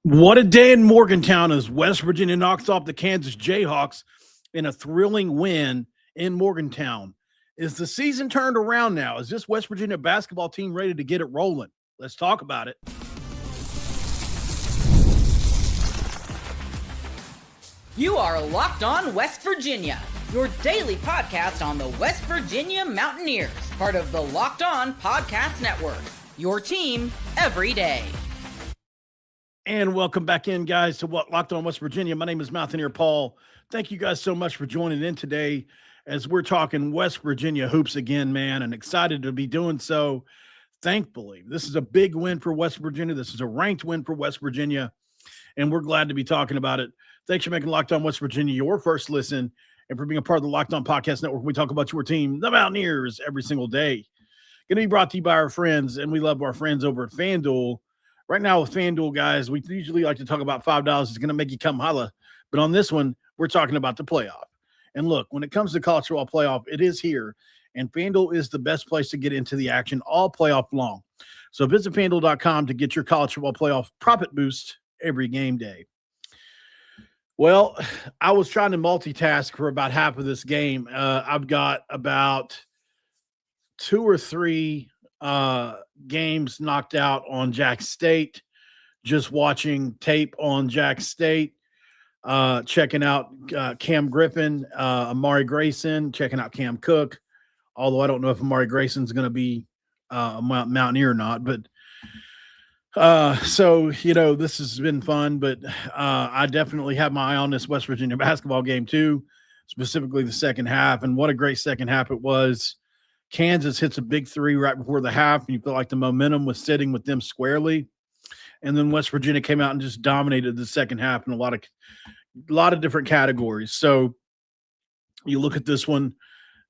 What a day in Morgantown as West Virginia knocks off the Kansas Jayhawks in a thrilling win in Morgantown. Is the season turned around now? Is this West Virginia basketball team ready to get it rolling? Let's talk about it. You are Locked On West Virginia, your daily podcast on the West Virginia Mountaineers, part of the Locked On Podcast Network, your team every day. And welcome back in, guys, to Locked On West Virginia. My name is Mountaineer Paul. Thank you guys so much for joining in today as we're talking West Virginia hoops again, man, and excited to be doing so. Thankfully, this is a big win for West Virginia. This is a ranked win for West Virginia, and we're glad to be talking about it. Thanks for making Locked On West Virginia your first listen and for being a part of the Locked On Podcast Network. We talk about your team, the Mountaineers, every single day. Going to be brought to you by our friends, and we love our friends over at FanDuel. Right now with FanDuel, guys, we usually like to talk about $5. It's going to make you come holla. But on this one, we're talking about the playoff. And look, when it comes to college football playoff, it is here. And FanDuel is the best place to get into the action all playoff long. So visit FanDuel.com to get your college football playoff profit boost every game day. Well, I was trying to multitask for about half of this game. I've got about 2 or 3 games knocked out on Jack State, just watching tape on Jack State, checking out Cam Griffin, Amari Grayson, checking out Cam Cook, although I don't know if Amari Grayson's going to be a Mountaineer or not, but so, this has been fun, but I definitely have my eye on this West Virginia basketball game too, specifically the second half, and what a great second half it was. Kansas hits a big 3 right before the half, and you feel like the momentum was sitting with them squarely. And then West Virginia came out and just dominated the second half in a lot of different categories. So you look at this one,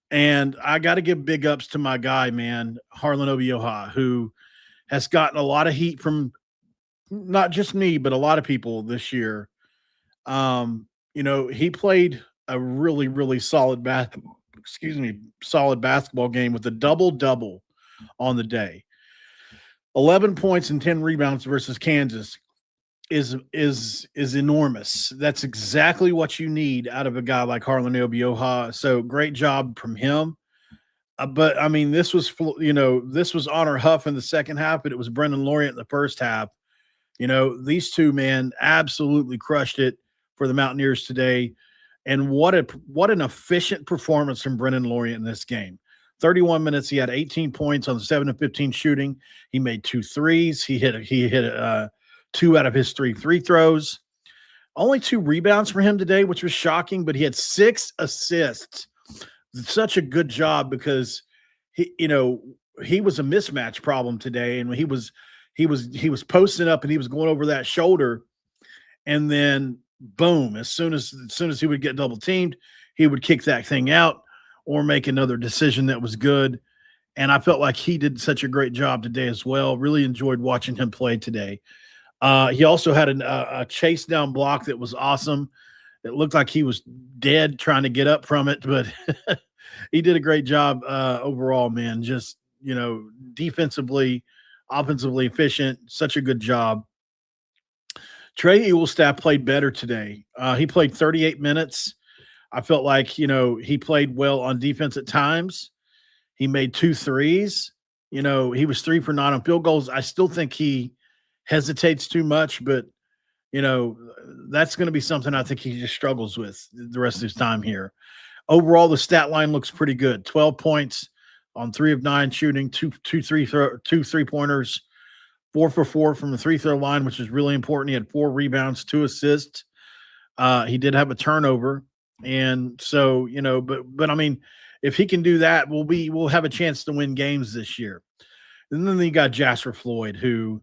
and I got to give big ups to my guy, man, Harlan Obioha, who has gotten a lot of heat from not just me, but a lot of people this year. He played a really, really solid basketball game with a double-double on the day. 11 points and 10 rebounds versus Kansas is enormous. That's exactly what you need out of a guy like Harlan Obioha. So great job from him. But I mean, this was Honor Huff in the second half, but it was Brenan Lorient in the first half. These two, man, absolutely crushed it for the Mountaineers today. And what an efficient performance from Brenan Lorient in this game. 31 minutes, he had 18 points on 7 of 15 shooting. He made 2 threes. He hit 2 out of his 3 free throws. Only 2 rebounds for him today, which was shocking, but he had 6 assists. Such a good job because he was a mismatch problem today, and he was posting up and he was going over that shoulder, and then boom, as soon as he would get double teamed, he would kick that thing out or make another decision that was good. And I felt like he did such a great job today as well. Really enjoyed watching him play today. He also had a chase down block that was awesome. It looked like he was dead trying to get up from it, but he did a great job overall, man. Just, defensively, offensively efficient, such a good job. Trey Eulstaff played better today. He played 38 minutes. I felt like, he played well on defense at times. He made 2 threes. He was 3 for 9 on field goals. I still think he hesitates too much, but, that's going to be something I think he just struggles with the rest of his time here. Overall, the stat line looks pretty good. 12 points on 3 of 9 shooting, 2 3-pointers. 4 for 4 from the 3-throw line, which is really important. He had 4 rebounds, 2 assists. He did have a turnover. And so, but I mean, if he can do that, we'll have a chance to win games this year. And then you got Jasper Floyd, who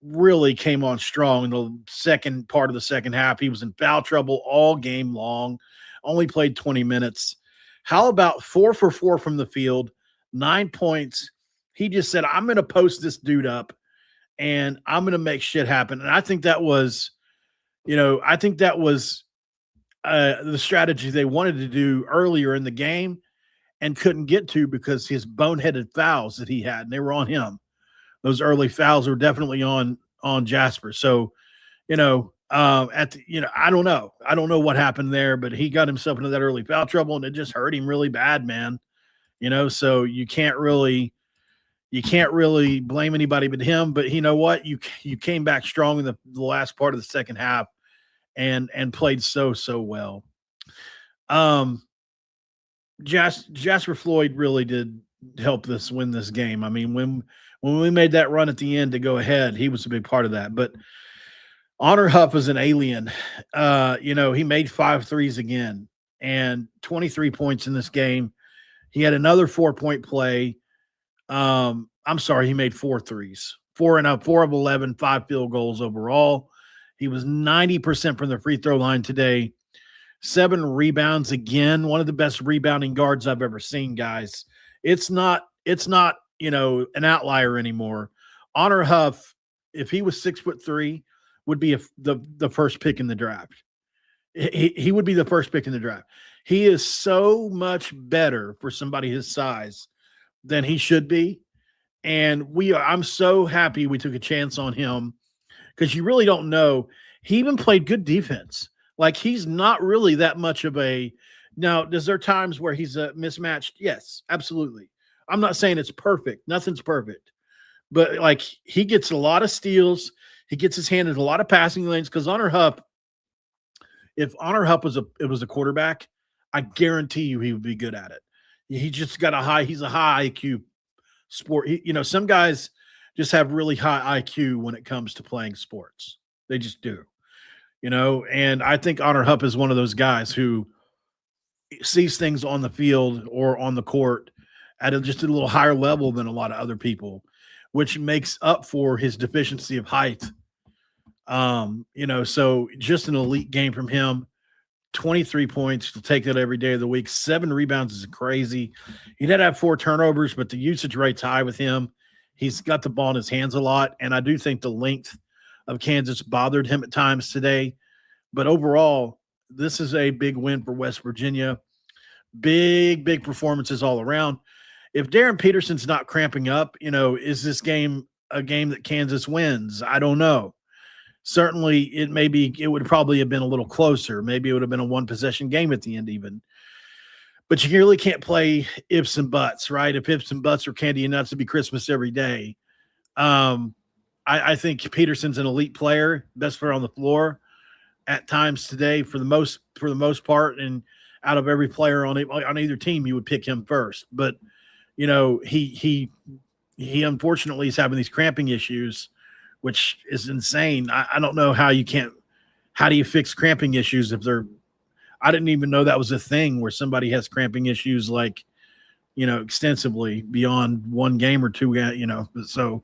really came on strong in the second part of the second half. He was in foul trouble all game long, only played 20 minutes. How about 4 for 4 from the field, 9 points? He just said, I'm going to post this dude up and I'm going to make shit happen. And I think that was, the strategy they wanted to do earlier in the game and couldn't get to because his boneheaded fouls that he had, and they were on him. Those early fouls were definitely on Jasper. So I don't know. I don't know what happened there, but he got himself into that early foul trouble, and it just hurt him really bad, man. So you can't really blame anybody but him. But you know what? You came back strong in the last part of the second half and played so well. Jasper Floyd really did help us win this game. I mean, when we made that run at the end to go ahead, he was a big part of that. But Honor Huff is an alien. He made 5 threes again and 23 points in this game. He had another 4-point play. I'm sorry, he made 4 threes. 4 of 11, 5 field goals overall. He was 90% from the free throw line today. 7 rebounds again. One of the best rebounding guards I've ever seen, guys. It's not an outlier anymore. Honor Huff, if he was 6'3", would be the first pick in the draft. He would be the first pick in the draft. He is so much better for somebody his size than he should be. And I'm so happy we took a chance on him because you really don't know. He even played good defense. Like, he's not really that much of a – now, is there times where he's mismatched? Yes, absolutely. I'm not saying it's perfect. Nothing's perfect. But, like, he gets a lot of steals. He gets his hand in a lot of passing lanes because Honor Huff, if Honor Huff was a quarterback, I guarantee you he would be good at it. He just got he's a high IQ sport. Some guys just have really high IQ when it comes to playing sports. They just do. And I think Honor Huff is one of those guys who sees things on the field or on the court at just a little higher level than a lot of other people, which makes up for his deficiency of height. So just an elite game from him. 23 points. He'll take that every day of the week. 7 rebounds is crazy. He did have 4 turnovers, but the usage rate's high with him. He's got the ball in his hands a lot, and I do think the length of Kansas bothered him at times today. But overall, this is a big win for West Virginia. Big performances all around. If Darren Peterson's not cramping up, is this game a game that Kansas wins? I don't know. Certainly, it would probably have been a little closer. Maybe it would have been a 1-possession game at the end even. But you really can't play ifs and buts, right? If ifs and buts are candy and nuts, it'd be Christmas every day. I think Peterson's an elite player, best player on the floor at times today for the most part. And out of every player on either team, you would pick him first. But he unfortunately is having these cramping issues, which is insane. I don't know how do you fix cramping issues if I didn't even know that was a thing where somebody has cramping issues extensively beyond 1 game or 2, so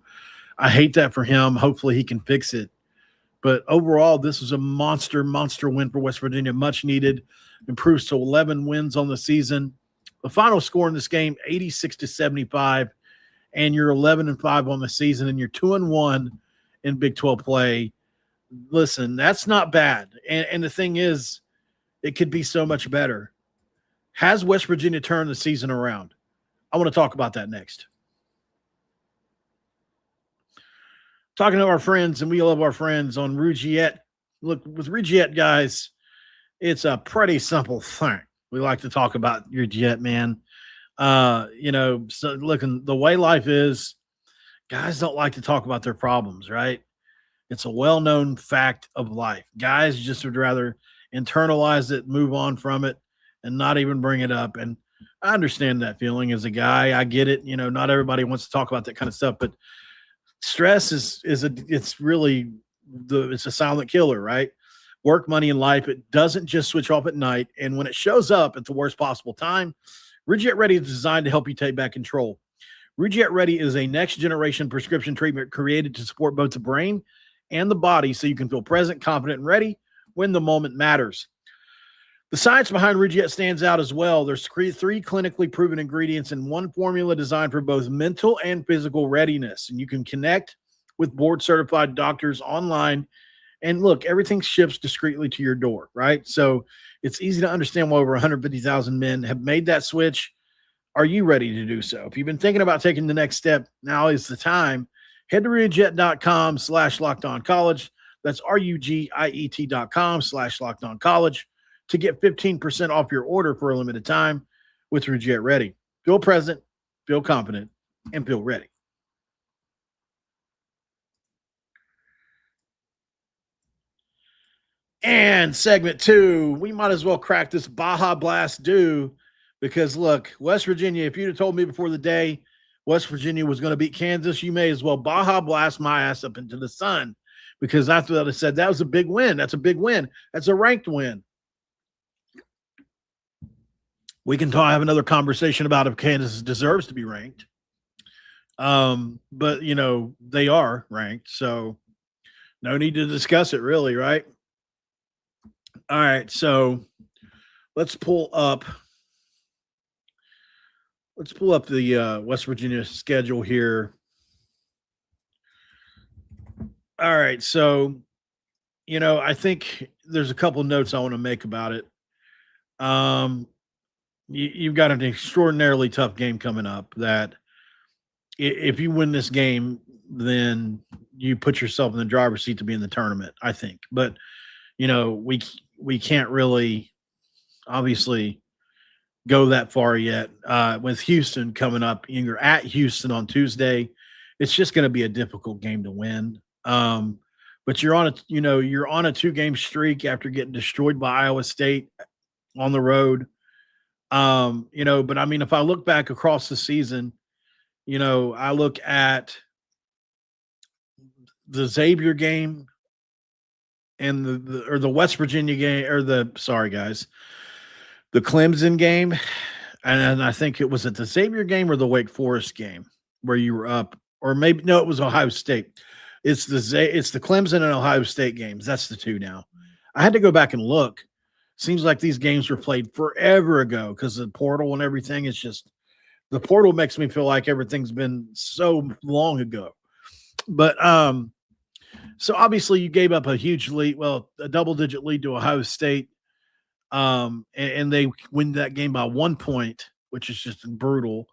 I hate that for him. Hopefully he can fix it. But overall, this was a monster win for West Virginia, much needed, improves to 11 wins on the season. The final score in this game, 86-75, and you're 11-5 on the season, and you're 2-1 in Big 12 play. Listen, that's not bad. And the thing is, it could be so much better. Has West Virginia turned the season around? I want to talk about that next. Talking to our friends, and we love our friends on Rougiette. Look, with Rougiette, guys, it's a pretty simple thing. We like to talk about Rougiette, man. So looking the way life is, guys don't like to talk about their problems, right? It's a well-known fact of life. Guys just would rather internalize it, move on from it, and not even bring it up. And I understand that feeling as a guy. I get it. Not everybody wants to talk about that kind of stuff, but stress it's a silent killer, right? Work, money, and life. It doesn't just switch off at night. And when it shows up at the worst possible time, Rougiette Ready is designed to help you take back control. Rougiette Ready is a next-generation prescription treatment created to support both the brain and the body so you can feel present, confident, and ready when the moment matters. The science behind Rougiette stands out as well. There's 3 clinically proven ingredients in 1 formula designed for both mental and physical readiness. And you can connect with board-certified doctors online. And look, everything ships discreetly to your door, right? So it's easy to understand why over 150,000 men have made that switch. Are you ready to do so? If you've been thinking about taking the next step, now is the time. Head to Rougiette.com/LockedOnCollege. That's RUGIET.com/LockedOnCollege to get 15% off your order for a limited time with Get Ready. Feel present, feel confident, and feel ready. And segment 2, we might as well crack this Baja Blast do because, look, West Virginia, if you'd have told me before the day West Virginia was going to beat Kansas, you may as well Baja Blast my ass up into the sun because I thought I said that was a big win. That's a big win. That's a ranked win. We can have another conversation about if Kansas deserves to be ranked. But, you know, they are ranked, so no need to discuss it really, right? All right, so let's pull up the West Virginia schedule here. All right, so, you know, I think there's a couple notes I want to make about it. You've got an extraordinarily tough game coming up that if you win this game, then you put yourself in the driver's seat to be in the tournament, I think. But, you know, we can't really obviously go that far yet. With Houston coming up, you're at Houston on Tuesday. It's just going to be a difficult game to win. But you're on a 2-game streak after getting destroyed by Iowa State on the road. But I mean, if I look back across the season, you know, I look at the Xavier game and the West Virginia game, the Clemson game. And I think it was at the Xavier game or the Wake Forest game where you were up, or maybe, no, it was Ohio State. It's the Clemson and Ohio State games. That's the two now. I had to go back and look. Seems like these games were played forever ago because of the portal and everything. It's just the portal makes me feel like everything's been so long ago. But so obviously you gave up a huge lead, a double-digit lead to Ohio State, and they win that game by 1 point, which is just brutal.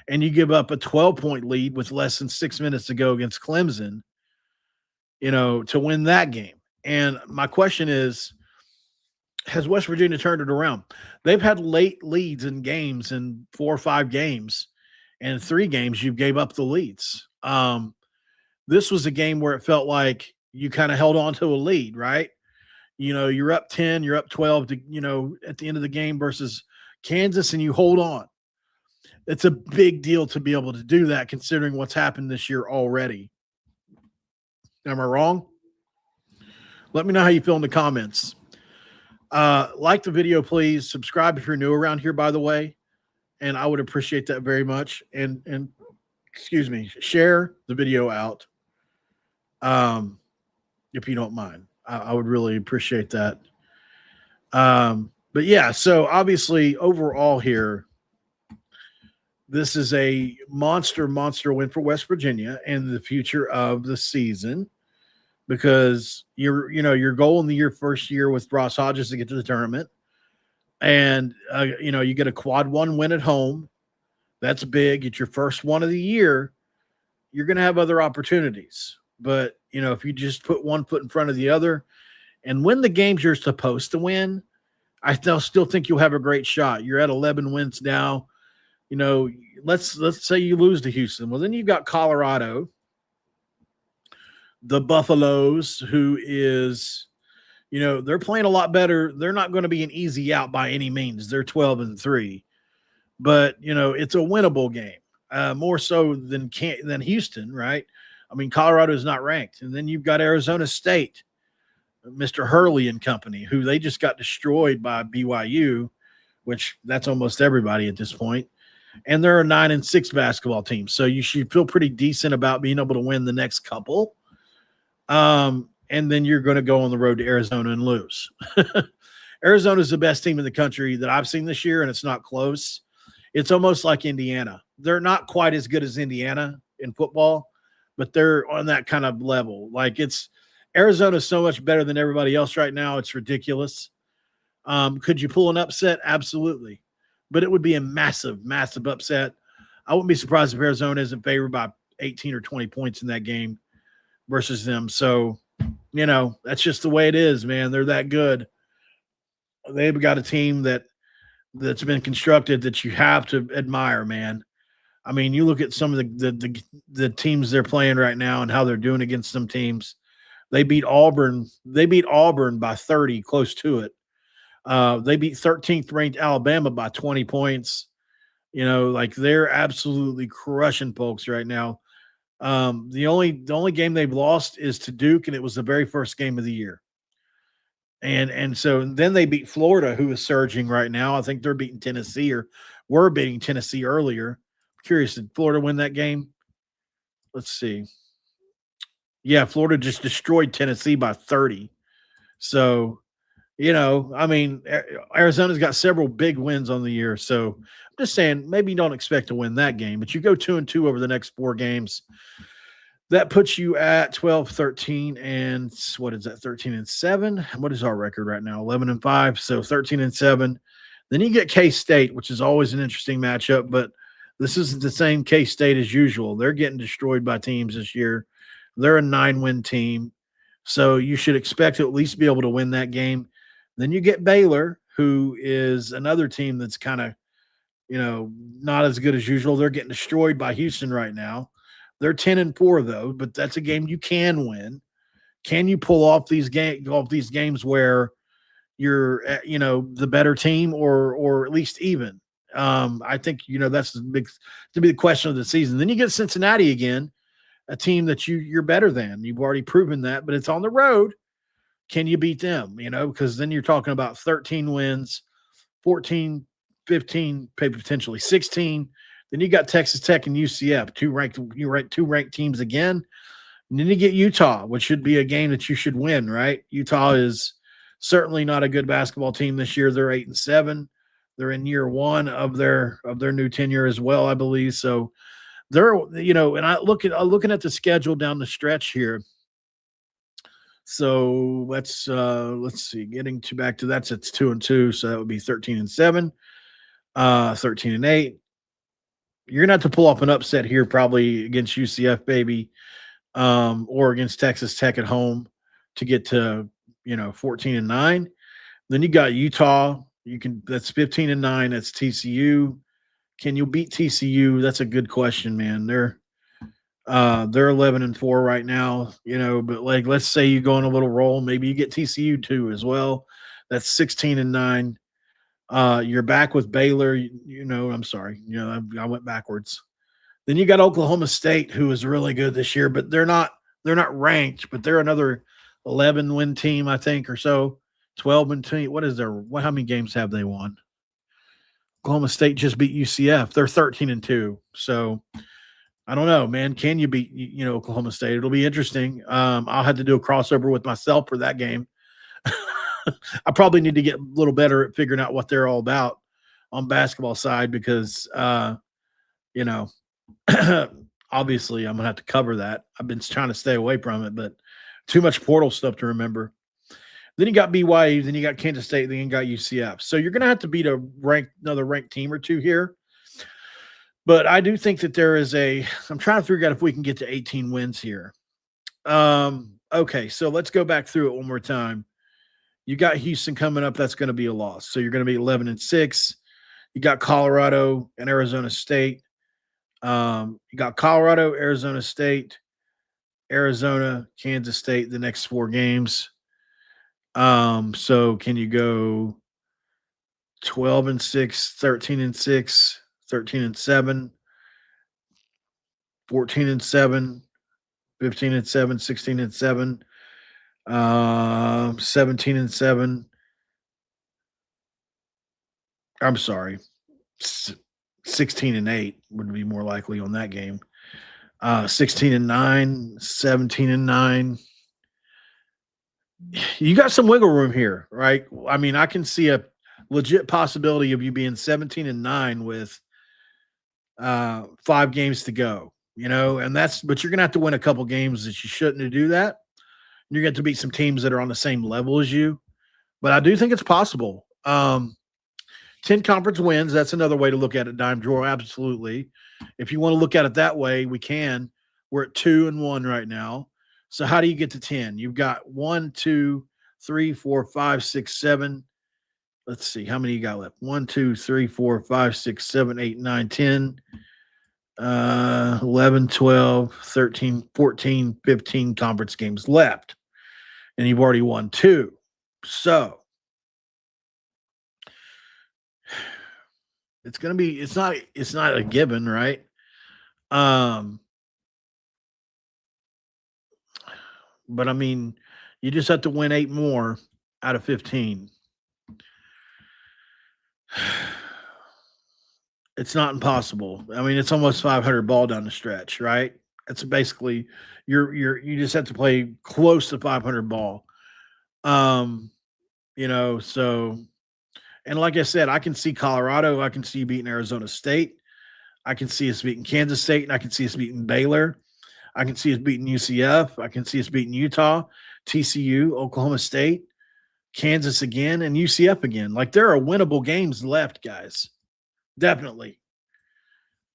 And you give up a 12-point lead with less than 6 minutes to go against Clemson, you know, to win that game. And my question is, has West Virginia turned it around? They've had late leads in games in 4 or 5 games, and in 3 games you gave up the leads. This was a game where it felt like you kind of held on to a lead, right? You know, you're up 10, you're up 12 to, you know, at the end of the game versus Kansas, and you hold on. It's a big deal to be able to do that considering what's happened this year already. Am I wrong? Let me know how you feel in the comments. Like the video, please. Subscribe if you're new around here, by the way, and I would appreciate that very much. And excuse me, share the video out, if you don't mind. I would really appreciate that. But yeah, so obviously overall here, this is a monster win for West Virginia and the future of the season. Because your goal in the first year with Ross Hodges to get to the tournament, and you get a quad 1 win at home. That's big. It's your first one of the year. You're going to have other opportunities, but if you just put one foot in front of the other and win the games you're supposed to win, I still think you'll have a great shot. You're at 11 wins now. Let's say you lose to Houston. Well, then you've got Colorado, the Buffaloes, who is, they're playing a lot better. They're not going to be an easy out by any means. They're 12-3, but it's a winnable game, more so than Houston, right? I mean, Colorado is not ranked, and then you've got Arizona State, Mr. Hurley and company, who they just got destroyed by BYU, which that's almost everybody at this point. And they're a 9-6 basketball team, so you should feel pretty decent about being able to win the next couple. And then you're going to go on the road to Arizona and lose. Arizona is the best team in the country that I've seen this year, and it's not close. It's almost like Indiana. They're not quite as good as Indiana in football, but they're on that kind of level. Like Arizona is so much better than everybody else right now. It's ridiculous. Could you pull an upset? Absolutely. But it would be a massive, massive upset. I wouldn't be surprised if Arizona isn't favored by 18 or 20 points in that game versus them. So That's just the way it is, man. They're that good. They've got a team that's been constructed that you have to admire, man. I mean, you look at some of the teams they're playing right now and how they're doing against some teams. They beat Auburn. They beat Auburn by 30, close to it. They beat 13th ranked Alabama by 20 points. Like they're absolutely crushing folks right now. The only game they've lost is to Duke, and it was the very first game of the year. And so then they beat Florida, who is surging right now. I think they're beating Tennessee, or were beating Tennessee earlier. Curious, did Florida win that game? Let's see. Yeah, Florida just destroyed Tennessee by 30. So, I mean, Arizona's got several big wins on the year. So I'm just saying, maybe you don't expect to win that game, but you go 2-2 over the next 4 games. That puts you at 12, 13, and what is that? 13-7. What is our record right now? 11-5. So 13-7. Then you get K-State, which is always an interesting matchup, but this isn't the same K-State as usual. They're getting destroyed by teams this year. They're a 9-win team. So you should expect to at least be able to win that game. Then you get Baylor, who is another team that's kind of, not as good as usual. They're getting destroyed by Houston right now. They're 10-4 though, but that's a game you can win. Can you pull off these games where you're, the better team, or at least even? I think that's to be the question of the season. Then you get Cincinnati again, a team that you're better than. You've already proven that, but it's on the road. Can you beat them? Because then you're talking about 13 wins, 14, 15, potentially 16. Then you got Texas Tech and UCF, two ranked teams again. And then you get Utah, which should be a game that you should win, right? Utah is certainly not a good basketball team this year. They're 8-7. They're in year 1 of their new tenure as well, I believe. So they're, and looking at the schedule down the stretch here. So let's see, getting back to that's 2-2. So that would be 13-7, 13-8. You're gonna have to pull off an upset here, probably against UCF, baby, or against Texas Tech at home to get to 14-9. Then you got Utah. That's 15-9. That's TCU. Can you beat TCU? That's a good question, man. They're 11-4 right now, but like, let's say you go on a little roll, maybe you get TCU too as well. That's 16-9. You're back with Baylor, I'm sorry. I went backwards. Then you got Oklahoma State, who is really good this year, but they're not ranked, but they're another 11-win team, I think, or so. 12-win team. How many games have they won? Oklahoma State just beat UCF. They're 13-2. So I don't know, man. Can you beat, Oklahoma State? It'll be interesting. I'll have to do a crossover with myself for that game. I probably need to get a little better at figuring out what they're all about on basketball side because, obviously I'm going to have to cover that. I've been trying to stay away from it, but too much portal stuff to remember. Then you got BYU, then you got Kansas State, then you got UCF. So you're going to have to beat another ranked team or two here. But I do think that I'm trying to figure out if we can get to 18 wins here. Okay, so let's go back through it one more time. You got Houston coming up. That's going to be a loss. So you're going to be 11-6. You got Colorado and Arizona State. You got Colorado, Arizona State, Arizona, Kansas State, the next 4 games. So can you go 12-6, 13-6, 13-7, 14-7, 15-7, 16-7, 17-7. I'm sorry, 16-8 would be more likely on that game. 16-9, 17-9. You got some wiggle room here, right? I mean, I can see a legit possibility of you being 17-9 with 5 games to go, but you're going to have to win a couple games that you shouldn't do that. You're going to beat some teams that are on the same level as you, but I do think it's possible. 10 conference wins. That's another way to look at it, Dime Drawer. Absolutely. If you want to look at it that way, we can. We're at 2-1 right now. So how do you get to 10? You've got 1, 2, 3, 4, 5, 6, 7. Let's see. How many you got left? 1, 2, 3, 4, 5, 6, 7, 8, 9, 10. 11, 12, 13, 14, 15 conference games left. And you've already won 2. So it's going to be, it's not a given, right? But I mean, you just have to win 8 more out of 15. It's not impossible. I mean, it's almost 500 ball down the stretch, right? It's basically you just have to play close to 500 ball. So and like I said, I can see Colorado, I can see beating Arizona State. I can see us beating Kansas State, and I can see us beating Baylor. I can see us beating UCF. I can see us beating Utah, TCU, Oklahoma State, Kansas again, and UCF again. Like, there are winnable games left, guys. Definitely.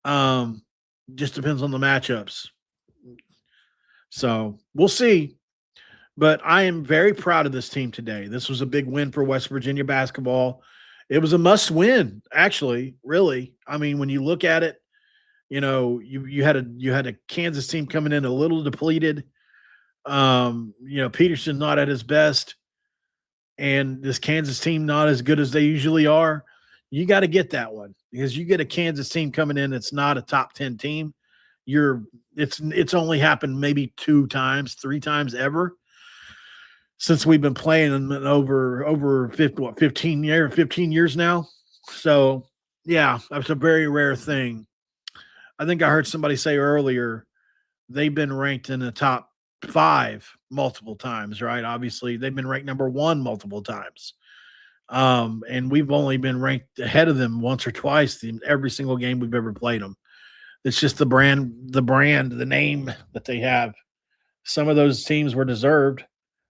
Just depends on the matchups. So we'll see. But I am very proud of this team today. This was a big win for West Virginia basketball. It was a must win, actually, really. I mean, when you look at it, you had a Kansas team coming in a little depleted. Peterson not at his best, and this Kansas team not as good as they usually are. You got to get that one, because you get a Kansas team coming in that's not a top 10 team. It's only happened maybe 2 times, 3 times ever since we've been playing in over 15 years now. So yeah, that's a very rare thing. I think I heard somebody say earlier they've been ranked in the top 5 multiple times, right? Obviously, they've been ranked number 1 multiple times. And we've only been ranked ahead of them once or twice in every single game we've ever played them. It's just the brand, the name that they have. Some of those teams were deserved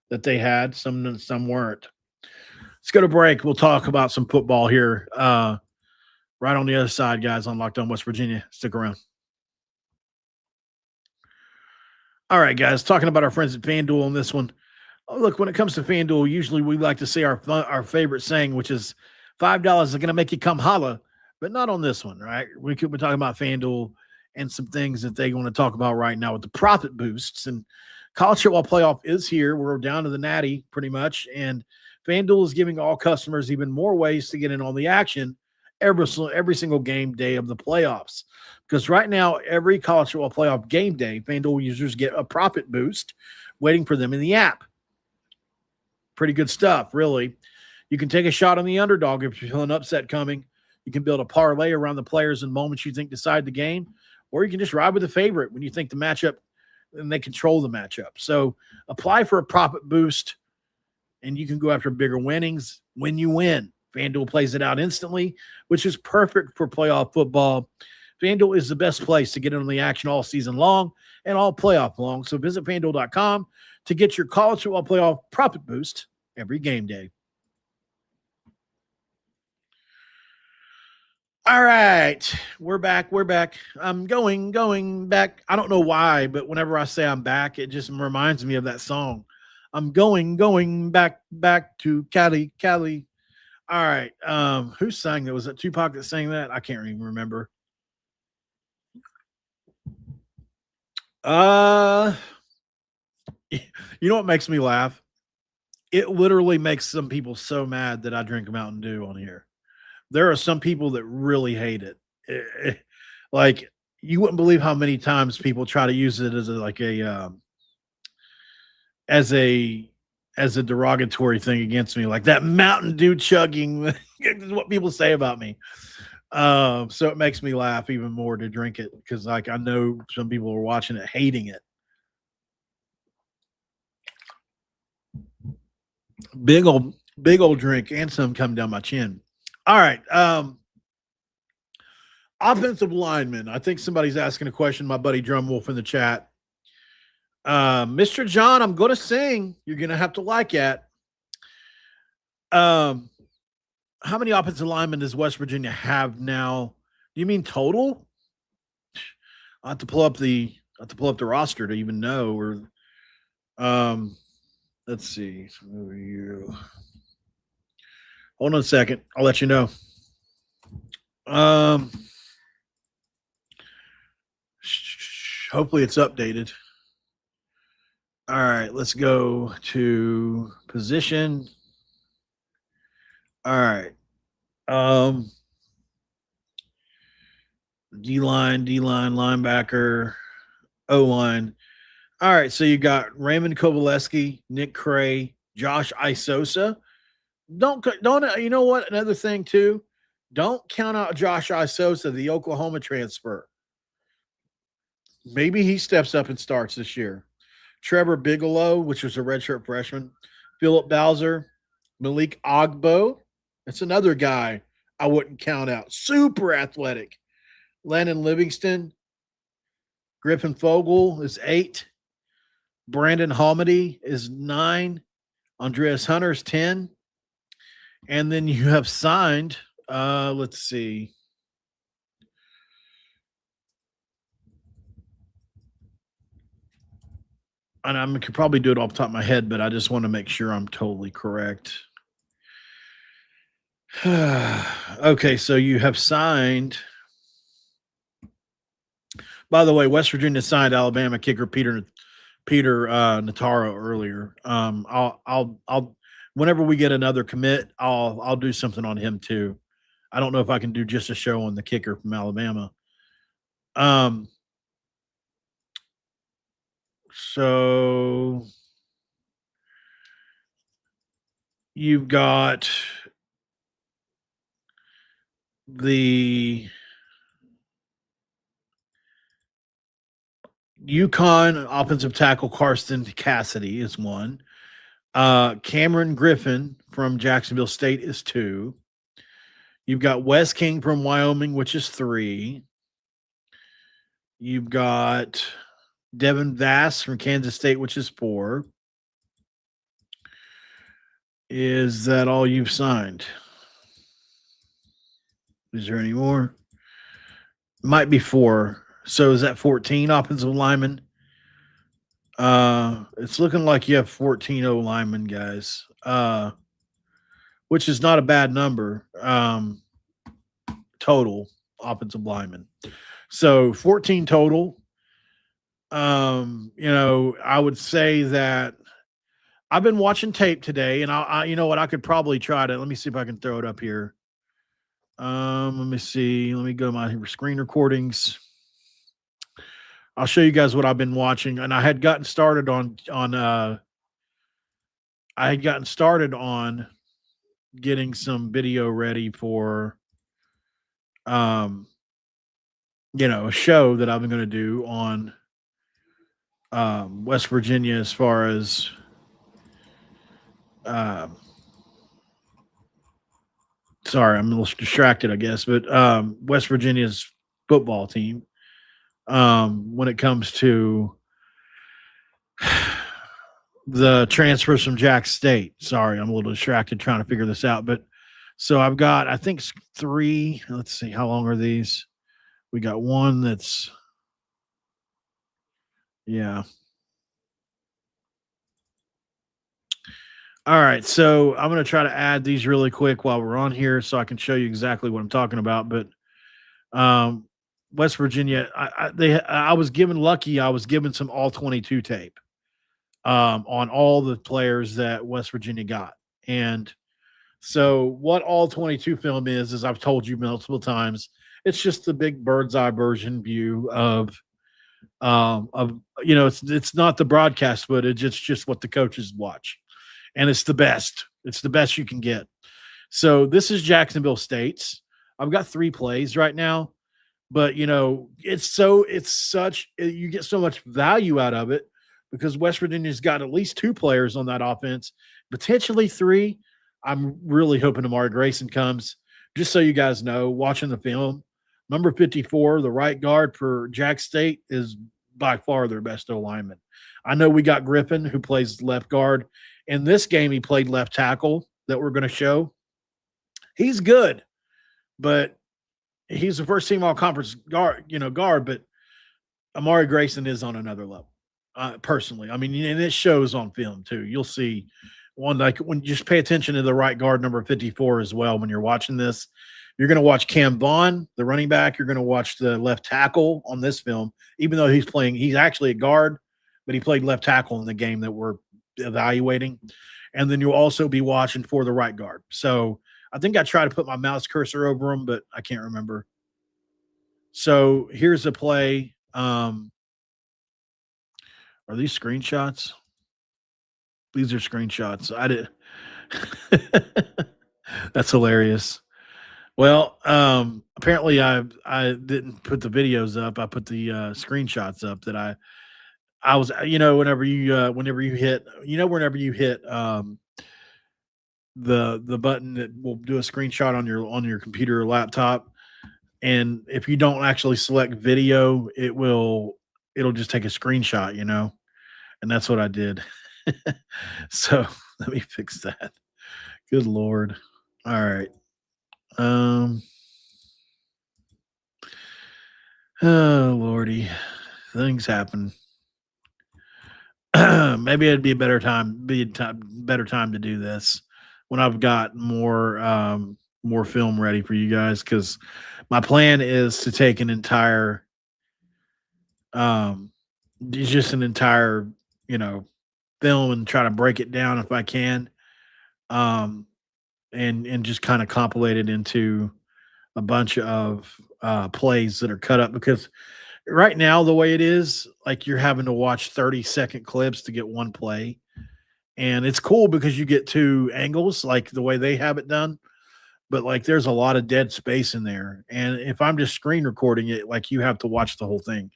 that they had, some weren't. Let's go to break. We'll talk about some football here. Right on the other side, guys, on Locked On West Virginia. Stick around. All right, guys, talking about our friends at FanDuel on this one. Oh, look, when it comes to FanDuel, usually we like to say our favorite saying, which is $5 is going to make you come holla, but not on this one, right? We could be talking about FanDuel and some things that they want to talk about right now with the profit boosts. And college football playoff is here. We're down to the natty pretty much, and FanDuel is giving all customers even more ways to get in on the action every single game day of the playoffs. Because right now, every college football playoff game day, FanDuel users get a profit boost waiting for them in the app. Pretty good stuff, really. You can take a shot on the underdog if you feel an upset coming. You can build a parlay around the players and moments you think decide the game, or you can just ride with the favorite when you think the matchup and they control the matchup. So apply for a profit boost, and you can go after bigger winnings when you win. FanDuel plays it out instantly, which is perfect for playoff football. FanDuel is the best place to get in on the action all season long and all playoff long. So visit FanDuel.com to get your college football playoff profit boost every game day. All right, we're back. I'm going back. I don't know why, but whenever I say I'm back, it just reminds me of that song. I'm going back to Cali. All right, who sang that? Was it Tupac that sang that? I can't even remember. You know what makes me laugh? It literally makes some people so mad that I drink Mountain Dew on here. There are some people that really hate it. Like, you wouldn't believe how many times people try to use it as a derogatory thing against me, like that Mountain Dew chugging is what people say about me. So it makes me laugh even more to drink it, because like I know some people are watching it hating it. Big old drink, and some come down my chin. All right. Offensive lineman. I think somebody's asking a question. My buddy Drumwolf in the chat. Mr. John, I'm going to sing. You're going to have to like that. How many offensive linemen does West Virginia have now? Do you mean total? I have to pull up the roster to even know. Or Let's see. WVU. Hold on a second. I'll let you know. Um, hopefully it's updated. All right, let's go to position. All right. D-line, linebacker, O-line. All right, so you got Raymond Kovaleski, Nick Cray, Josh Isosa. Don't you know what? Another thing too, don't count out Josh Isosa, the Oklahoma transfer. Maybe he steps up and starts this year. Trevor Bigelow, which was a redshirt freshman, Philip Bowser, Malik Ogbo. That's another guy I wouldn't count out. Super athletic. Landon Livingston, Griffin Fogel is 8. Brandon Halmody is 9. Andreas Hunter is 10. And then you have signed, let's see. And I could probably do it off the top of my head, but I just want to make sure I'm totally correct. Okay, so you have signed. By the way, West Virginia signed Alabama kicker Peter Nataro earlier. I'll whenever we get another commit, I'll do something on him too. I don't know if I can do just a show on the kicker from Alabama. So you've got the UConn offensive tackle Karsten Cassidy is 1. Cameron Griffin from Jacksonville State is 2. You've got Wes King from Wyoming, which is 3. You've got Devin Vass from Kansas State, which is 4. Is that all you've signed? Is there any more? Might be 4. So is that 14 offensive linemen? It's looking like you have 14 O linemen, guys. Which is not a bad number. Total offensive linemen. So 14 total. I would say that I've been watching tape today, and I you know what, I could probably try to, let me see if I can throw it up here. Let me see. Let me go to my screen recordings. I'll show you guys what I've been watching, and I had gotten started on getting some video ready for a show that I'm going to do on West Virginia as far as sorry, I'm a little distracted, I guess, but West Virginia's football team when it comes to the transfers from Jack State. Sorry, I'm a little distracted trying to figure this out. But so I've got, I think, 3. Let's see, how long are these? We got one that's, yeah. All right, so I'm going to try to add these really quick while we're on here so I can show you exactly what I'm talking about. But West Virginia, I was given lucky. I was given some all 22 tape on all the players that West Virginia got. And so what all 22 film is, as I've told you multiple times, it's just the big bird's eye version view of it's not the broadcast footage. It's just what the coaches watch. And it's the best. It's the best you can get. So this is Jacksonville State's. I've got 3 plays right now, but you get so much value out of it because West Virginia's got at least 2 players on that offense, potentially 3. I'm really hoping Amari Grayson comes. Just so you guys know, watching the film, number 54, the right guard for Jack State, is by far their best O lineman. I know we got Griffin, who plays left guard. In this game, he played left tackle that we're going to show. He's good, but he's the first team all conference guard, but Amari Grayson is on another level. personally. I mean, and it shows on film too. You'll see one like when you just pay attention to the right guard number 54 as well when you're watching this. You're going to watch Cam Vaughn, the running back. You're going to watch the left tackle on this film, even though he's actually a guard, but he played left tackle in the game that we're evaluating. And then you'll also be watching for the right guard. So I think I tried to put my mouse cursor over him, but I can't remember. So here's a play. Are these screenshots? These are screenshots. I did. That's hilarious. Well, apparently I didn't put the videos up. I put the screenshots up that I was, whenever you hit the button that will do a screenshot on your computer or laptop, and if you don't actually select video, it'll just take a screenshot, and that's what I did. So let me fix that. Good Lord. All right. Oh Lordy, things happen. Maybe it'd be a better time to do this when I've got more film ready for you guys, because my plan is to take an entire just an entire film and try to break it down if I can, and just kind of compilate it into a bunch of plays that are cut up, because right now the way it is, like, you're having to watch 30-second clips to get one play, and it's cool because you get two angles like the way they have it done, but like there's a lot of dead space in there, and if I'm just screen recording it, like, you have to watch the whole thing.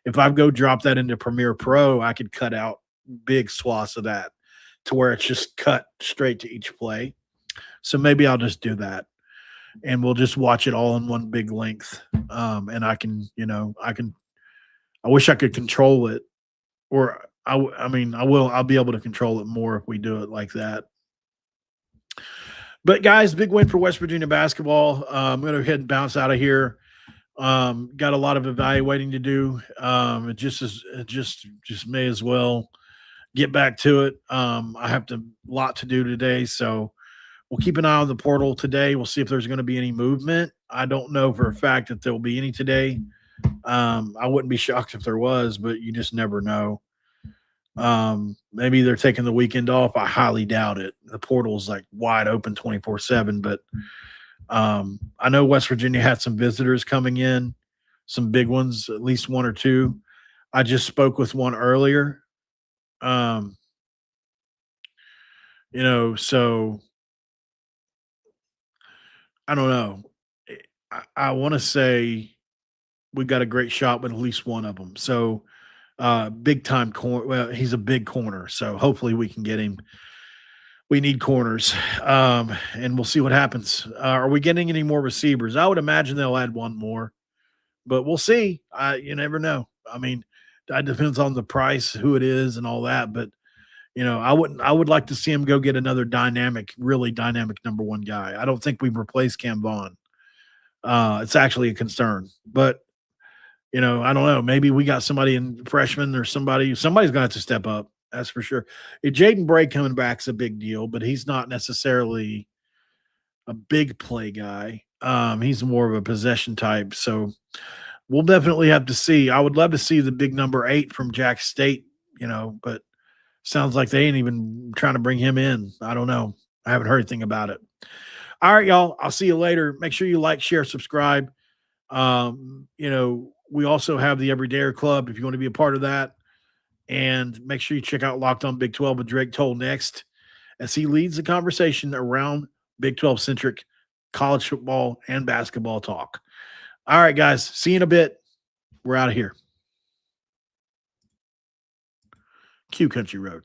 If I go drop that into Premiere Pro, I could cut out big swaths of that to where it's just cut straight to each play. So maybe I'll just do that, and we'll just watch it all in one big length. And I wish I could control it, or I'll be able to control it more if we do it like that. But guys, big win for West Virginia basketball. I'm going to go ahead and bounce out of here. Got a lot of evaluating to do. It just may as well get back to it. I have a lot to do today, so we'll keep an eye on the portal today. We'll see if there's going to be any movement. I don't know for a fact that there will be any today. I wouldn't be shocked if there was, but you just never know. Maybe they're taking the weekend off. I highly doubt it. The portal's like wide open 24/7, but I know West Virginia had some visitors coming in, some big ones, at least one or two. I just spoke with one earlier. So I don't know. I want to say we got a great shot with at least one of them. So big time corner. Well, he's a big corner, so hopefully we can get him. We need corners, and we'll see what happens. Are we getting any more receivers? I would imagine they'll add one more, but we'll see. You never know. I mean, that depends on the price, who it is, and all that. But I would like to see him go get another really dynamic number one guy. I don't think we've replaced Cam Vaughn. It's actually a concern, but I don't know. Maybe we got somebody in freshman or somebody's going to have to step up. That's for sure. Jaden Bray coming back is a big deal, but he's not necessarily a big play guy. He's more of a possession type. So we'll definitely have to see. I would love to see the big number 8 from Jack State, but sounds like they ain't even trying to bring him in. I don't know. I haven't heard anything about it. All right, y'all. I'll see you later. Make sure you like, share, subscribe. We also have the Everydayer Club if you want to be a part of that. And make sure you check out Locked On Big 12 with Drake Toll next, as he leads the conversation around Big 12-centric college football and basketball talk. All right, guys. See you in a bit. We're out of here. Q Country Roads.